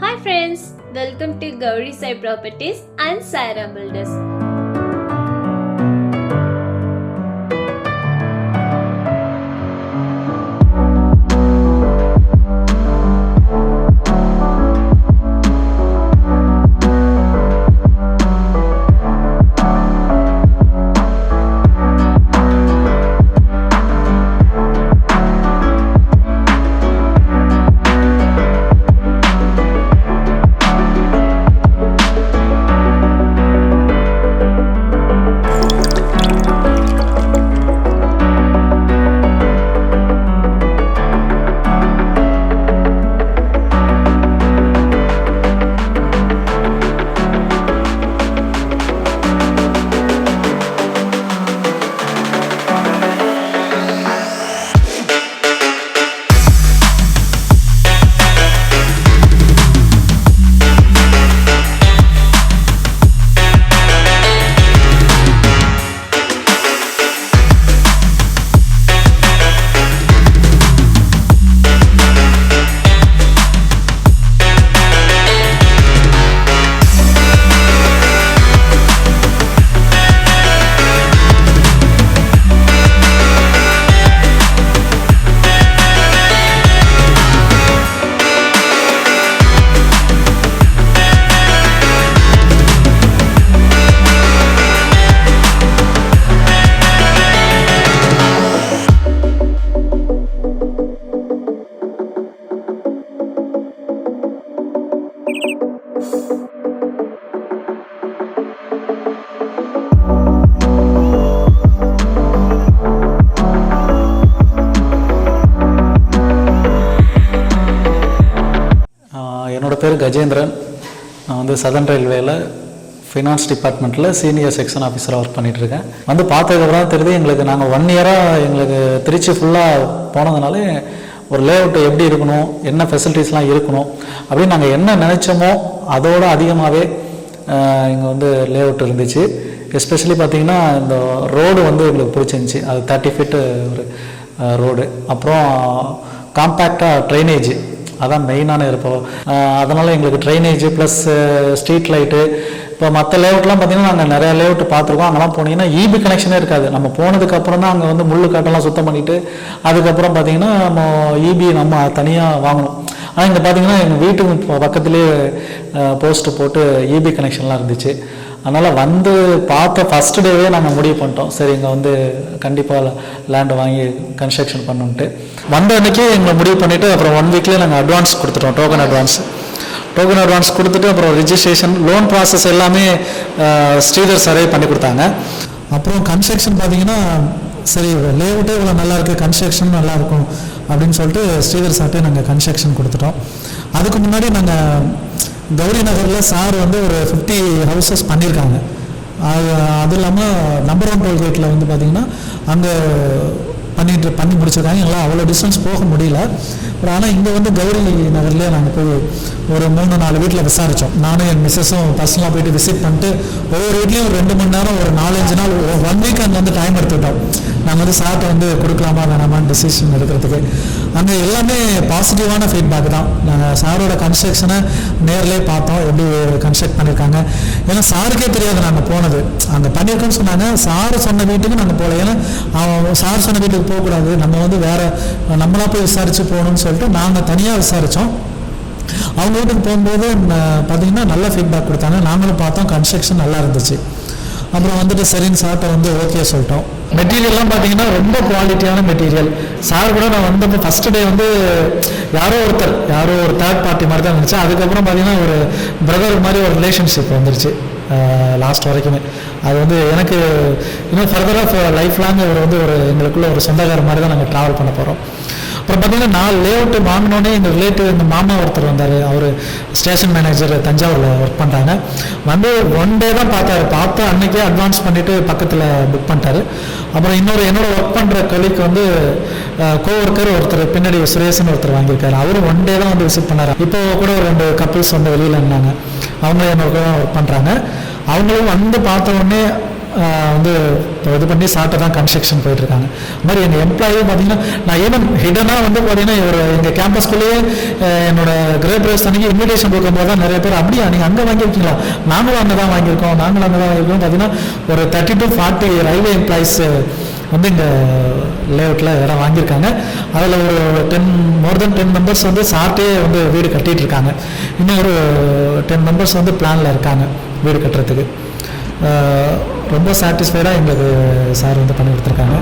Hi friends, welcome to Gauri Sai Properties and Saira Builders. என்னோடய பேர் கஜேந்திரன். நான் வந்து சதர்ன் ரயில்வேயில் ஃபினான்ஸ் டிபார்ட்மெண்ட்டில் சீனியர் செக்ஷன் ஆஃபீஸராக ஒர்க் பண்ணிகிட்ருக்கேன். வந்து பார்த்ததுக்கப்புறம் தெரியுது எங்களுக்கு நாங்கள் 1 இயராக எங்களுக்கு திருச்சி ஃபுல்லாக போனதுனால ஒரு லேஅவுட் எப்படி இருக்கணும், என்ன ஃபெசிலிட்டிஸ்லாம் இருக்கணும் அப்படின்னு நாங்கள் என்ன நினச்சோமோ அதோடு அதிகமாகவே இங்கே வந்து லேஅவுட் இருந்துச்சு. எஸ்பெஷலி பார்த்திங்கன்னா இந்த ரோடு வந்து எங்களுக்கு பிடிச்சிருந்துச்சி. அது 30 ஃபீட்டு ஒரு ரோடு. அப்புறம் காம்பேக்டாக ட்ரைனேஜ் அதான் மெயினான இருப்போம். அதனால் எங்களுக்கு ட்ரைனேஜ் ப்ளஸ் ஸ்ட்ரீட் லைட்டு. இப்போ மற்ற லேஅவுட்லாம் பார்த்திங்கன்னா நாங்கள் நிறையா லேஅவுட் பார்த்துருக்கோம். அங்கெல்லாம் போனீங்கன்னா இபி கனெக்ஷனே இருக்காது. நம்ம போனதுக்கப்புறம் தான் அங்கே வந்து முள்ளு காட்டெல்லாம் சுத்தம் பண்ணிவிட்டு அதுக்கப்புறம் பார்த்திங்கன்னா நம்ம இபி நம்ம தனியாக வாங்கணும். ஆனால் இங்கே பார்த்திங்கன்னா எங்கள் வீட்டுக்கு பக்கத்துலேயே போஸ்ட்டு போட்டு இபி கனெக்ஷன்லாம் இருந்துச்சு. அதனால் வந்து பார்த்த ஃபஸ்ட்டு டேவே நாங்கள் முடிவு பண்ணிட்டோம், சரி இங்கே வந்து கண்டிப்பாக லேண்டு வாங்கி கன்ஸ்ட்ரக்ஷன் பண்ணணுன்ட்டு. வந்த அன்றைக்கே எங்களை முடிவு பண்ணிவிட்டு அப்புறம் 1 வீக்லேயே நாங்கள் அட்வான்ஸ் கொடுத்துட்டோம். டோக்கன் அட்வான்ஸ் கொடுத்துட்டு அப்புறம் ரிஜிஸ்ட்ரேஷன் லோன் ப்ராசஸ் எல்லாமே ஸ்ரீதர் சாரே பண்ணி கொடுத்தாங்க. அப்புறம் கன்ஸ்ட்ரக்ஷன் பார்த்திங்கன்னா சரி லேஅவுட்டே இவ்வளோ நல்லாயிருக்கு, கன்ஸ்ட்ரக்ஷன் நல்லாயிருக்கும் அப்படின்னு சொல்லிட்டு ஸ்ரீதர் சார்ட்டே நாங்கள் கன்ஸ்ட்ரக்ஷன் கொடுத்துட்டோம். அதுக்கு முன்னாடி நாங்கள் கௌரி நகரில் சார் வந்து ஒரு 50 ஹவுசஸ் பண்ணியிருக்காங்க. அது இல்லாமல் நம்பர் 1 டோல்கேட்டில் வந்து பார்த்திங்கன்னா அங்கே பண்ணி முடிச்சிருக்காங்க. எல்லாம் அவ்வளோ டிஸ்டன்ஸ் போக முடியல. ஆனால் இங்கே வந்து கௌரி நகர்லேயே நாங்கள் போய் ஒரு 3-4 வீட்டில் விசாரித்தோம். நானும் என் மிஸ்ஸஸும் பர்சனலாக போய்ட்டு விசிட் பண்ணிட்டு ஒவ்வொரு வீட்லேயும் ஒரு 2 மணி நேரம் ஒரு 4-5 நாள் 1 வீக் அங்கே வந்து டைம் எடுத்துக்கிட்டோம். நாங்கள் வந்து சார்ட்டை வந்து கொடுக்கலாமா வேணாமான்னு டிசிஷன் எடுக்கிறதுக்கு. அங்கே எல்லாமே பாசிட்டிவான ஃபீட்பேக் தான். நாங்கள் சாரோட கன்ஸ்ட்ரக்ஷனை நேரிலே பார்த்தோம், எப்படி கன்ஸ்ட்ரக்ட் பண்ணியிருக்காங்க. ஏன்னா சாருக்கே தெரியாது நாங்கள் போனது. அங்கே பண்ணியிருக்கோன்னு சொன்னாங்க. சார் சொன்ன வீட்டுக்கு நாங்கள் போகல. ஏன்னா சார் சொன்ன வீட்டுக்கு போகக்கூடாது, நம்ம வந்து வேறு நம்மளாக போய் விசாரித்து போகணும்னு சொல்லிட்டு நாங்கள் தனியாக விசாரித்தோம். அவங்க வீட்டுக்கு போகும்போது பார்த்திங்கன்னா நல்ல ஃபீட்பேக் கொடுத்தாங்க. நாங்களும் பார்த்தோம், கன்ஸ்ட்ரக்ஷன் நல்லா இருந்துச்சு. அப்புறம் வந்துட்டு சரின்னு சார்ட்டை வந்து ஓகே சொல்லிட்டோம். மெட்டீரியல்லாம் பார்த்தீங்கன்னா ரொம்ப குவாலிட்டியான மெட்டீரியல். சார் கூட நான் வந்தப்போ ஃபஸ்ட்டு டே வந்து யாரோ ஒரு தேர்ட் பார்ட்டி மாதிரி தான் இருந்துச்சு. அதுக்கப்புறம் பார்த்தீங்கன்னா ஒரு பிரதர் மாதிரி ஒரு ரிலேஷன்ஷிப் வந்துருச்சு லாஸ்ட் வரைக்குமே. அது வந்து எனக்கு இன்னும் ஃபர்தராக லைஃப் லாங் இவர் வந்து எங்களுக்குள்ள ஒரு சொந்தக்கார மாதிரி தான் நாங்கள் ட்ராவல் பண்ண போகிறோம். அப்புறம் பார்த்தீங்கன்னா 4 லேஅவுட்டு வாங்கினோடனே எங்கள் ரிலேட்டிவ் எங்கள் மாமா ஒருத்தர் வந்தார். அவர் ஸ்டேஷன் மேனேஜர் தஞ்சாவூரில் ஒர்க் பண்ணுறாங்க. வந்து 1 டே தான் பார்த்து அன்றைக்கே அட்வான்ஸ் பண்ணிவிட்டு பக்கத்தில் புக் பண்ணிட்டாரு. அப்புறம் என்னோட ஒர்க் பண்ணுற கொலீக் வந்து கோவொர்க்கர் ஒருத்தர் பின்னாடி சுரேஷன் ஒருத்தர் வாங்கியிருக்காரு. அவரும் 1 டே தான் வந்து விசிட் பண்ணார். இப்போ கூட ஒரு 2 கப்பிள்ஸ் வந்து வெளியில் இருந்தாங்க. அவங்க என்னோட ஒர்க் பண்ணுறாங்க. அவங்களும் வந்து பார்த்த உடனே வந்து இது பண்ணி சாப்பிட்டு தான் கன்ஸ்ட்ரக்ஷன் போயிட்டுருக்காங்க. அது மாதிரி எங்கள் எம்ப்ளாயும் பார்த்தீங்கன்னா நான் ஈவன் ஹிடனாக வந்து பார்த்தீங்கன்னா ஒரு எங்கள் கேம்பஸ்குள்ளேயே என்னோட கிரே பிரேஸ் அன்றைக்கி இன்விடேஷன் கொடுக்கும்போது தான் நிறைய பேர் அப்படியா நீங்கள் அங்கே வாங்கியிருக்கீங்களா, நாங்களும் அங்கே தான் வாங்கியிருக்கோம் பார்த்தீங்கன்னா ஒரு 30 to 40 ரயில்வே எம்ப்ளாயிஸ் வந்து இந்த லேஅவுட்டில் இடம் வாங்கியிருக்காங்க. அதில் ஒரு மோர் தென் 10 மெம்பர்ஸ் வந்து சார்ட்டே வந்து வீடு கட்டிகிட்டு இருக்காங்க. இன்னும் ஒரு 10 மெம்பர்ஸ் வந்து பிளானில் இருக்காங்க வீடு கட்டுறதுக்கு. ரொம்ப சாட்டிஸ்ஃபைடாக எங்களுக்கு சார் வந்து பண்ணி கொடுத்துருக்காங்க.